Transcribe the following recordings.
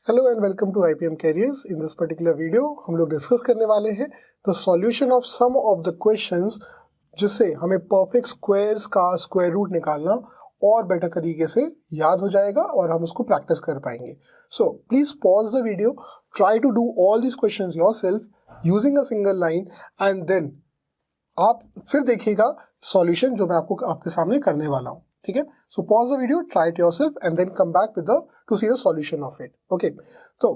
Hello and welcome to IPM careers. In this particular video हम लोग discuss करने वाले हैं the solution of some of the questions, जिससे हमें परफेक्ट स्क्वायर्स का स्क्वायर रूट निकालना और बेटर तरीके से याद हो जाएगा और हम उसको प्रैक्टिस कर पाएंगे। So please pause the video, try to do all this questions yourself using a single line and then आप फिर देखिएगा सॉल्यूशन जो मैं आपके सामने करने वाला हूँ। ठीक है, so pause the video, try it yourself and then come back with to see the solution of it. Okay, तो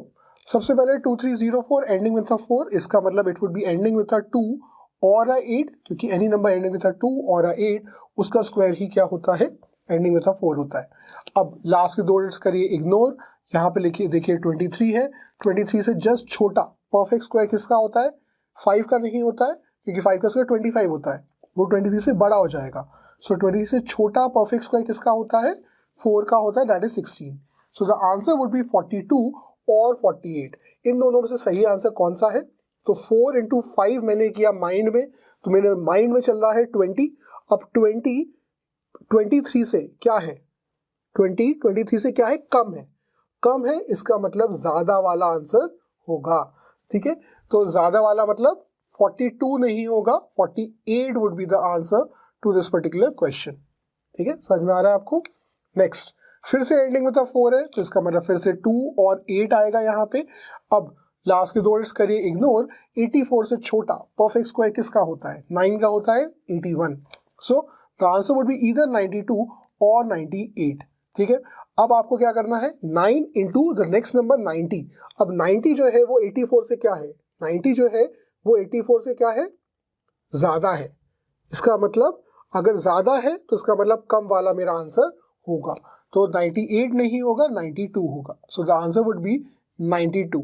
सबसे पहले 2304 एंडिंग विद अ 4, इसका मतलब it would be ending with a 2 और अ 8, क्योंकि any number ending with a 2 और अ 8 उसका square ही क्या होता है, एंडिंग विद अ 4 होता है। अब लास्ट के दो डिजिट्स करिए इग्नोर, यहाँ पे लिखिए देखिए 23 है, 23 से जस्ट छोटा परफेक्ट स्क्वायर किसका होता है, 5 का नहीं होता है, क्योंकि 5 का स्क्वायर 25 होता है, वो 23 से बड़ा हो जाएगा। सो 23 से छोटा परफेक्ट स्क्वायर किसका होता है, 4 का होता है, that is 16। So the answer would B 42 और 48। इन दोनों में से सही आंसर कौन सा है? तो 4 इंटू 5 मैंने किया माइंड में, तो मेरे माइंड में चल रहा है 20। अब 20 23 से क्या है, 20 23 से क्या है, कम है, कम है, इसका मतलब ज्यादा वाला आंसर होगा। ठीक है, तो ज्यादा वाला मतलब 42 नहीं होगा, 48 would be the answer to this particular question. ठीक है, समझ में आ रहा है आपको? नेक्स्ट, फिर से एंडिंग में 4 है, तो इसका मतलब फिर से 2 और 8 आएगा यहाँ पे। अब लास्ट के दो डिजिट्स करिए इग्नोर, 84 से छोटा परफेक्ट स्क्वायर किसका होता है, 9 का होता है, 81। सो the answer would be either 92 और 98। ठीक है, अब आपको क्या करना है, 9 इंटू द नेक्स्ट नंबर 90। अब 90 जो है वो 84 से क्या है, 90 जो है वो 84 से क्या है, ज्यादा है। इसका मतलब अगर ज्यादा है तो इसका मतलब कम वाला मेरा आंसर होगा, तो 98 नहीं होगा, 92 होगा। So the answer would be 92।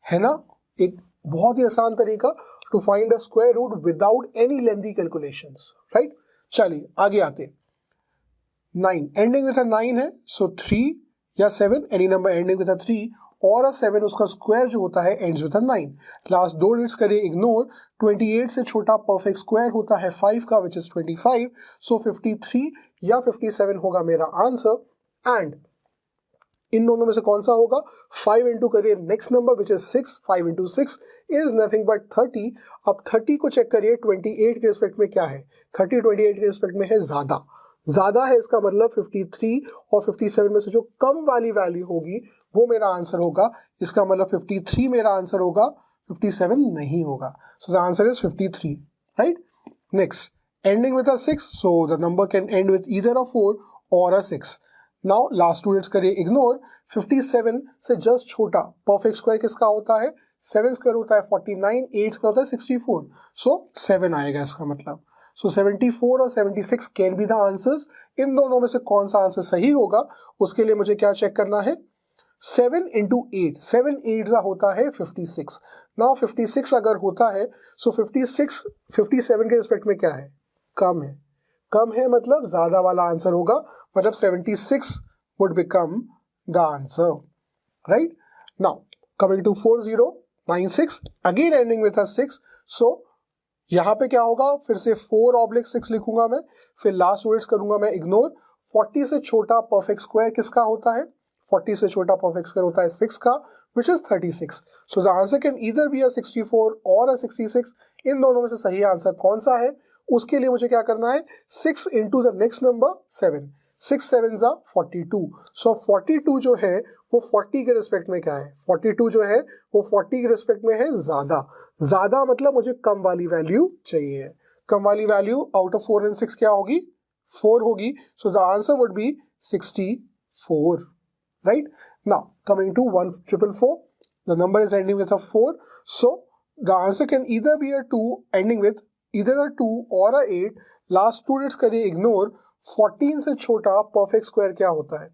है ना, एक बहुत ही आसान तरीका to find a square root without any lengthy calculations, right. चलिए आगे आते। 9 एंडिंग विद 9 है, सो 3 या 7, एनी नंबर एंडिंग विद 3 और अ 7 उसका स्क्वायर जो होता है एंड्स विद 9। लास्ट दो डिजिट्स करिए इग्नोर, 28 से छोटा परफेक्ट स्क्वायर होता है 5 का, विच इज 25। सो 53 या 57 होगा मेरा आंसर। एंड इन दोनों में से कौन सा होगा, 5 इंटू करिए next number which is 6, 5 into 6 is nothing but 30। अब 30 को चेक करिए 28 के रिस्पेक्ट में क्या है, 30 28 के रिस्पेक्ट में है ज्यादा, ज्यादा है, इसका मतलब 53 और 57 में से जो कम वाली वैल्यू होगी वो मेरा आंसर होगा। इसका मतलब 53 मेरा आंसर होगा, 57 नहीं होगा। So the answer is 53, right. Next, ending with a 6, so the number can and with either अ 4 और अ 6। नाउ लास्ट टू डिजिट्स करिए इग्नोर, 57 से जस्ट छोटा परफेक्ट स्क्वायर किसका होता है, 7 स्क्वायर होता है 49, 8 स्क्वायर होता है 64। सो 7 आएगा इसका मतलब। सो 74 और 76 कैन बी द आंसर्स। इन दोनों में से कौन सा आंसर सही होगा, उसके लिए मुझे क्या चेक करना है, 7 इंटू 8, 7 8 होता है 56। नाउ 56 अगर होता है, सो 56 57 के रिस्पेक्ट में क्या है, कम है, कम है मतलब ज्यादा वाला आंसर होगा, मतलब 76 would become the answer, right. Now coming to 4096, again ending with 6। So यहाँ पे क्या होगा, फिर से 4/6 लिखूंगा मैं, फिर लास्ट वर्ड्स करूंगा मैं इग्नोर। 40 से छोटा परफेक्ट स्क्वायर किसका होता है, 40 से छोटा परफेक्ट स्क्वायर होता है 6 का, which is 36। So the answer can either be a 64 और अ 66। इन दोनों में से सही आंसर कौन सा है, उसके लिए मुझे क्या करना है, 6 इंटू द नेक्स्ट नंबर 7, 6 7 42। सो 42 जो है वो 40 के रिस्पेक्ट में क्या है, 42 जो है वो 40 के रिस्पेक्ट में है ज्यादा, ज्यादा मतलब मुझे कम वाली वैल्यू चाहिए, कम वाली वैल्यू आउट ऑफ 4 एंड 6 क्या होगी, 4 होगी। सो the answer would B 64, right? Now coming to 1444, the number is ending with a 4, so the answer can either be a 2 ending with either a 2 or a 8। Last two digits करिए ignore, 14 से छोटा perfect square क्या होता है,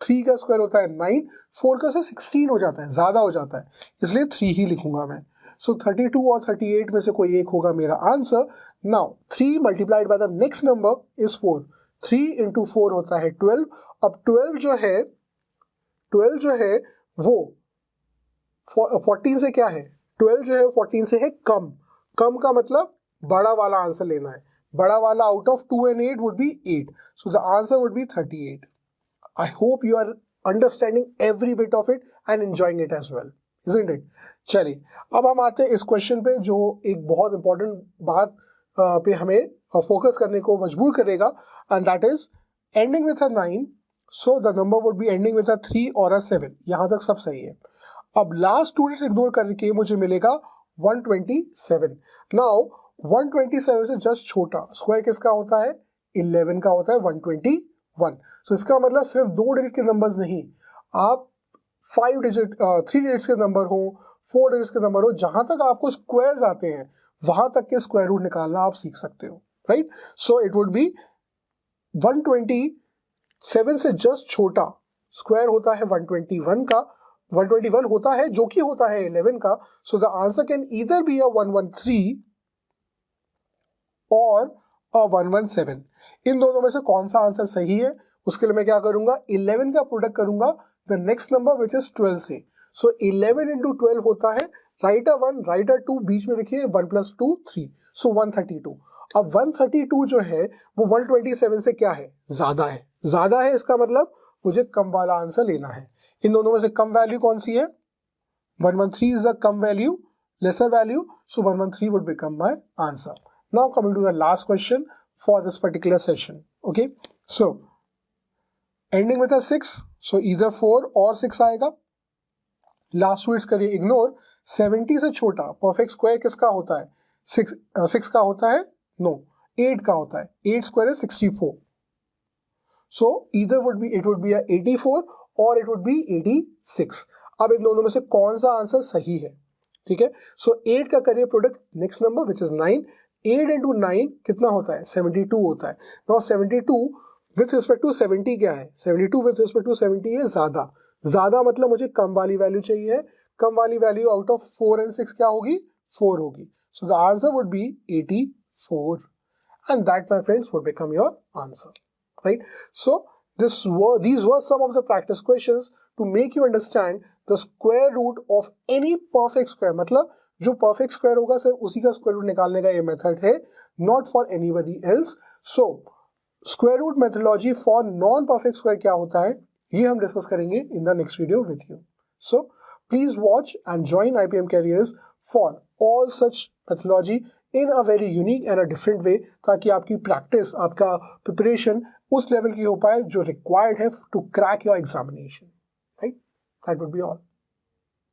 3 का square होता है 9, 4 का 16 हो जाता है, ज्यादा हो जाता है, इसलिए 3 ही लिखूंगा मैं। सो 32 और 38 में से कोई एक होगा मेरा answer. Now 3 multiplied by the next number is 4, 3 into 4 होता है 12। अब 12 जो है वो 14 से क्या है, 12 जो है 14 से है कम, कम का मतलब बड़ा वाला आंसर लेना है, बड़ा वाला out of 2 and 8 would be 8। So the answer would be 38। I hope you are understanding every bit of it and enjoying it as well, isn't it? चलिए अब हम आते हैं इस क्वेश्चन पे जो एक बहुत इंपॉर्टेंट बात पे हमें फोकस करने को मजबूर करेगा, and that is ending with a 9, so the number would be ending with a 3 और अ 7. यहाँ तक सब सही है. अब लास्ट 2 डिजिट इग्नोर करके मुझे मिलेगा 127. नाउ 127 से जस्ट छोटा स्क्वायर किसका होता है? 11 का होता है 121. सो इसका मतलब सिर्फ 2 डिजिट के नंबर्स नहीं, आप 5 डिजिट 3 डिजिट्स के नंबर हो, 4 डिजिट्स के नंबर हो, जहां तक आपको स्क्वायर्स आते हैं वहां तक के स्क्वायर रूट निकालना आप सीख सकते हो, right? So it would be 127 से जस्ट छोटा स्क्वायर होता है 121 का, 121 होता है जो कि होता है 11 का. सो the answer can either be a 113 और 117. इन दोनों में से कौन सा आंसर सही है उसके लिए मैं क्या करूंगा? 11 का प्रोडक्ट करूंगा the next number which is 12 से. सो 11 इंटू 12 होता है, राइट अ 1 राइट अ 2, बीच में लिखिए 1 + 2 3, सो 132. अब 132 जो है वो 127 से क्या है? ज्यादा है. ज्यादा है इसका मतलब मुझे कम वाला आंसर लेना है. इन दोनों में से कम वैल्यू कौन सी है? 113 इज अ कम value, lesser value, so 113 would become my answer. Now coming to the last question for this particular session. Okay, so ending with a 6, so either 4 or 6 आएगा. लास्ट वर्ड्स करिए ignore. 70 से छोटा perfect square किसका होता है? 6 का होता है? नो, 8 का होता है. 8 स्क्वायर है 64. So either it would be a 84 or it would be 86. अब इन दोनों में से कौन सा आंसर सही है? ठीक है, सो 8 का करिए product next number which is 9. 8 into 9 कितना होता है? 72 होता है. नाउ 72 विथ रिस्पेक्ट टू 70 क्या है? 72 विथ रिस्पेक्ट टू 70 है ज्यादा. ज्यादा मतलब मुझे कम वाली वैल्यू चाहिए. कम वाली वैल्यू आउट ऑफ 4 and 6 क्या होगी? 4 होगी. सो the answer would B 84, and that my friends would become your answer, right? So these were some of the practice questions to make you understand the square root of any perfect square. मतलब जो perfect square होगा सिर्फ उसी का square root निकालने का ये method है, not for anybody else. So square root methodology for non perfect square क्या होता है ये हम डिस्कस करेंगे in the next video with you. So please watch and join IPM Careers for all such methodology in a very unique and a different way, ताकि आपकी practice, आपका preparation उस लेवल की हो पाए जो रिक्वायर्ड है to crack your examination, right? That would be all.